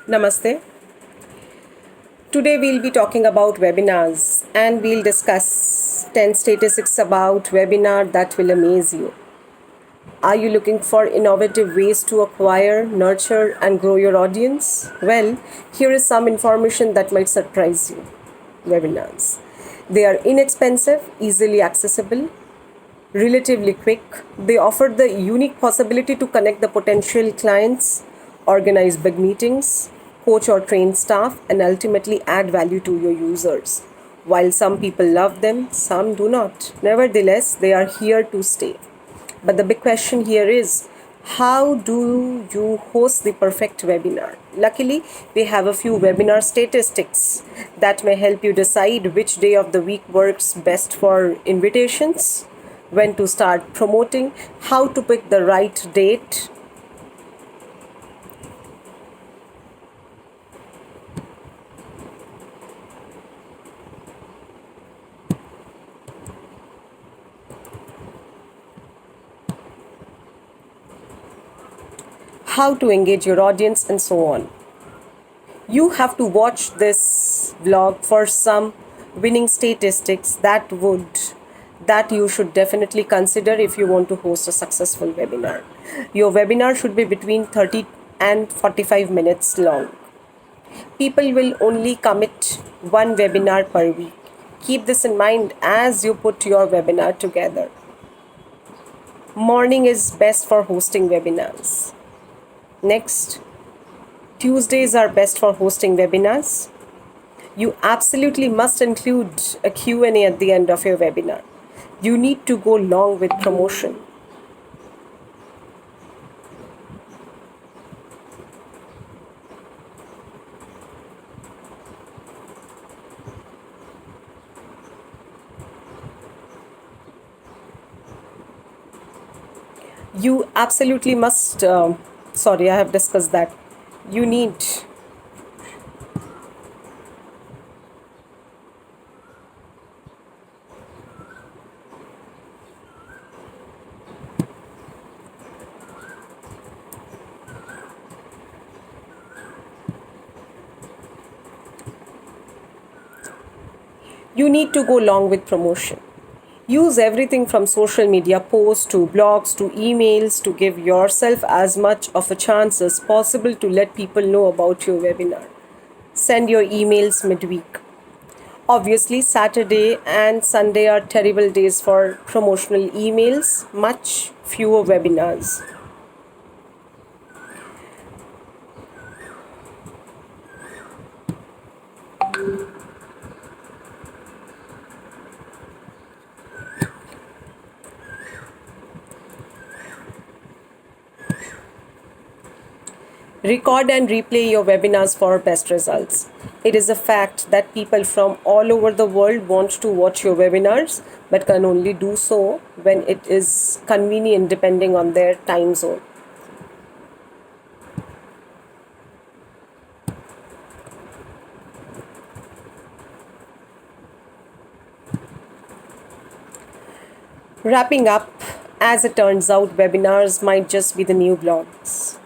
Namaste. Today we'll be talking about webinars and we'll discuss 10 statistics about webinar that will amaze you. Are you looking for innovative ways to acquire, nurture and grow your audience? Well, here is some information that might surprise you. Webinars. They are inexpensive, easily accessible, relatively quick. They offer the unique possibility to connect the potential clients, organize big meetings, coach or train staff, and ultimately add value to your users. While some people love them, some do not. Nevertheless, they are here to stay. But the big question here is, how do you host the perfect webinar? Luckily, we have a few webinar statistics that may help you decide which day of the week works best for invitations, when to start promoting, how to pick the right date. How to engage your audience, and so on. You have to watch this vlog for some winning statistics that you should definitely consider if you want to host a successful webinar. Your webinar should be between 30 and 45 minutes long. People will only commit one webinar per week. Keep this in mind as you put your webinar together. Morning is best for hosting webinars. Next, Tuesdays are best for hosting webinars. You absolutely must include a Q&A at the end of your webinar. You need to go long with promotion. You absolutely must, sorry, I have discussed that. You need you need to go long with promotion. Use everything from social media posts to blogs to emails to give yourself as much of a chance as possible to let people know about your webinar. Send your emails midweek. Obviously, Saturday and Sunday are terrible days for promotional emails, much fewer webinars. Record and replay your webinars for best results. It is a fact that people from all over the world want to watch your webinars but can only do so when it is convenient depending on their time zone. Wrapping up, as it turns out, webinars might just be the new blogs.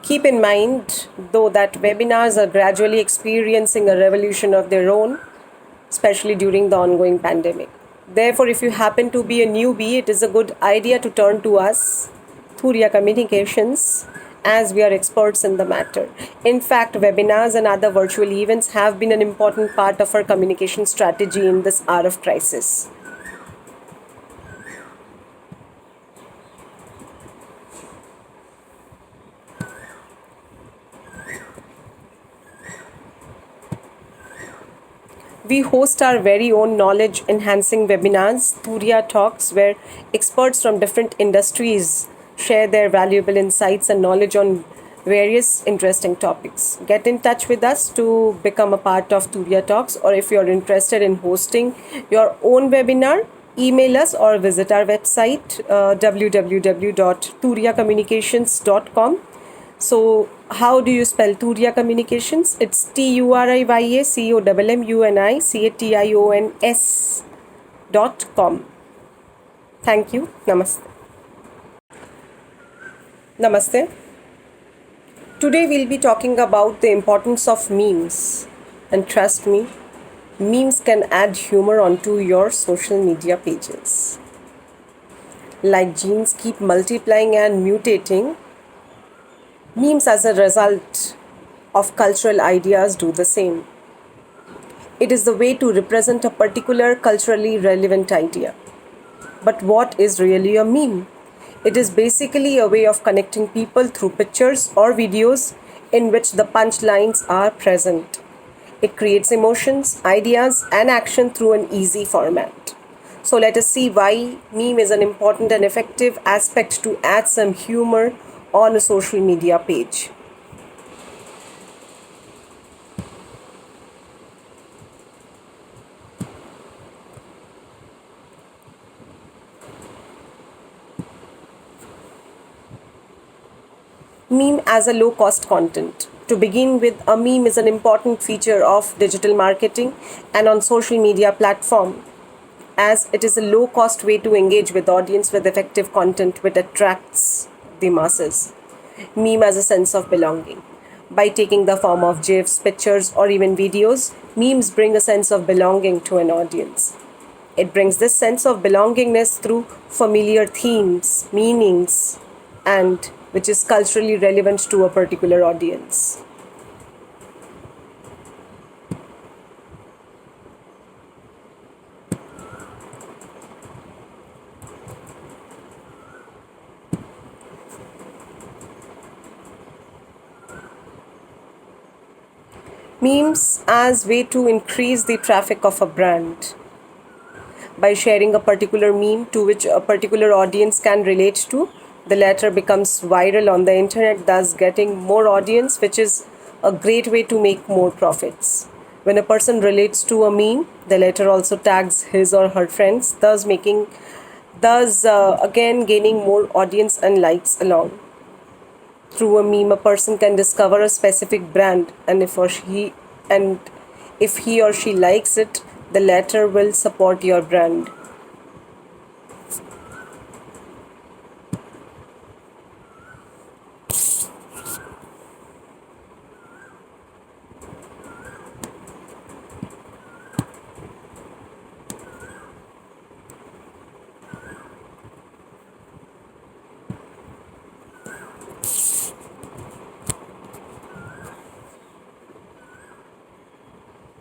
Keep in mind, though, that webinars are gradually experiencing a revolution of their own, especially during the ongoing pandemic. Therefore, if you happen to be a newbie, it is a good idea to turn to us, Thuria Communications, as we are experts in the matter. In fact, webinars and other virtual events have been an important part of our communication strategy in this hour of crisis. We host our very own knowledge enhancing webinars, Thuria Talks, where experts from different industries share their valuable insights and knowledge on various interesting topics. Get in touch with us to become a part of Thuria Talks, or if you're interested in hosting your own webinar, email us or visit our website www.turiacommunications.com. So, how do you spell Thuria Communications? It's TURIACOMMUNICATIONS.com. Thank you. Namaste. Namaste. Today we'll be talking about the importance of memes. And trust me, memes can add humor onto your social media pages. Like genes keep multiplying and mutating, memes as a result of cultural ideas do the same. It is the way to represent a particular culturally relevant idea. But what is really a meme? It is basically a way of connecting people through pictures or videos in which the punchlines are present. It creates emotions, ideas, and action through an easy format. So let us see why meme is an important and effective aspect to add some humor on a social media page. Meme as a low cost content. To begin with, a meme is an important feature of digital marketing and on social media platform, as it is a low cost way to engage with audience with effective content which attracts the masses. Meme as a sense of belonging. By taking the form of GIFs, pictures, or even videos, memes bring a sense of belonging to an audience. It brings this sense of belongingness through familiar themes, meanings, and which is culturally relevant to a particular audience. Memes as way to increase the traffic of a brand. By sharing a particular meme to which a particular audience can relate to, the latter becomes viral on the internet, thus getting more audience, which is a great way to make more profits. When a person relates to a meme, the latter also tags his or her friends, thus again gaining more audience and likes along. Through a meme, a person can discover a specific brand, and if he or she likes it, the latter will support your brand.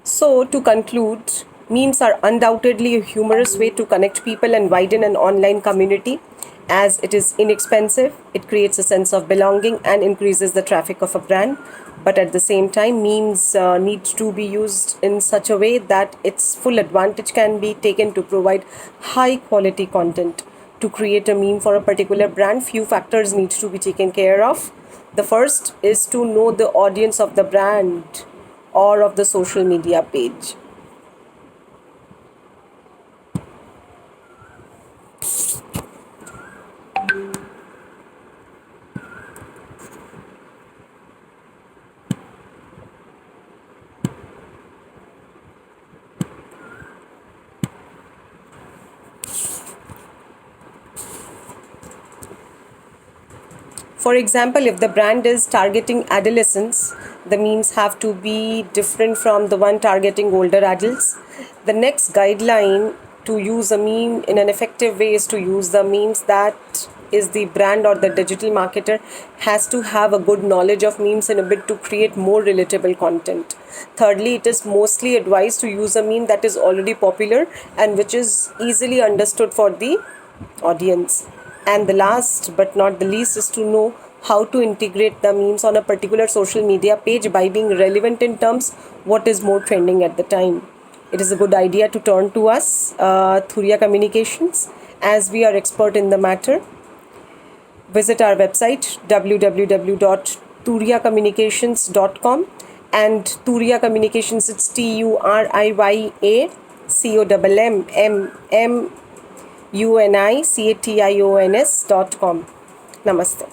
So, to conclude, memes are undoubtedly a humorous way to connect people and widen an online community. As it is inexpensive, it creates a sense of belonging and increases the traffic of a brand. But at the same time, memes need to be used in such a way that its full advantage can be taken to provide high quality content. To create a meme for a particular brand, few factors need to be taken care of. The first is to know the audience of the brand or of the social media page. For example, if the brand is targeting adolescents, the memes have to be different from the one targeting older adults. The next guideline to use a meme in an effective way is to use the memes that is the brand or the digital marketer has to have a good knowledge of memes in a bit to create more relatable content. Thirdly, it is mostly advised to use a meme that is already popular and which is easily understood for the audience. And the last but not the least is to know how to integrate the memes on a particular social media page by being relevant in terms what is more trending at the time. It is a good idea to turn to us, Thuria Communications, as we are expert in the matter. Visit our website www.turiacommunications.com, and Thuria Communications, it's TURIYACOMMUNICATIONS.com. Namaste.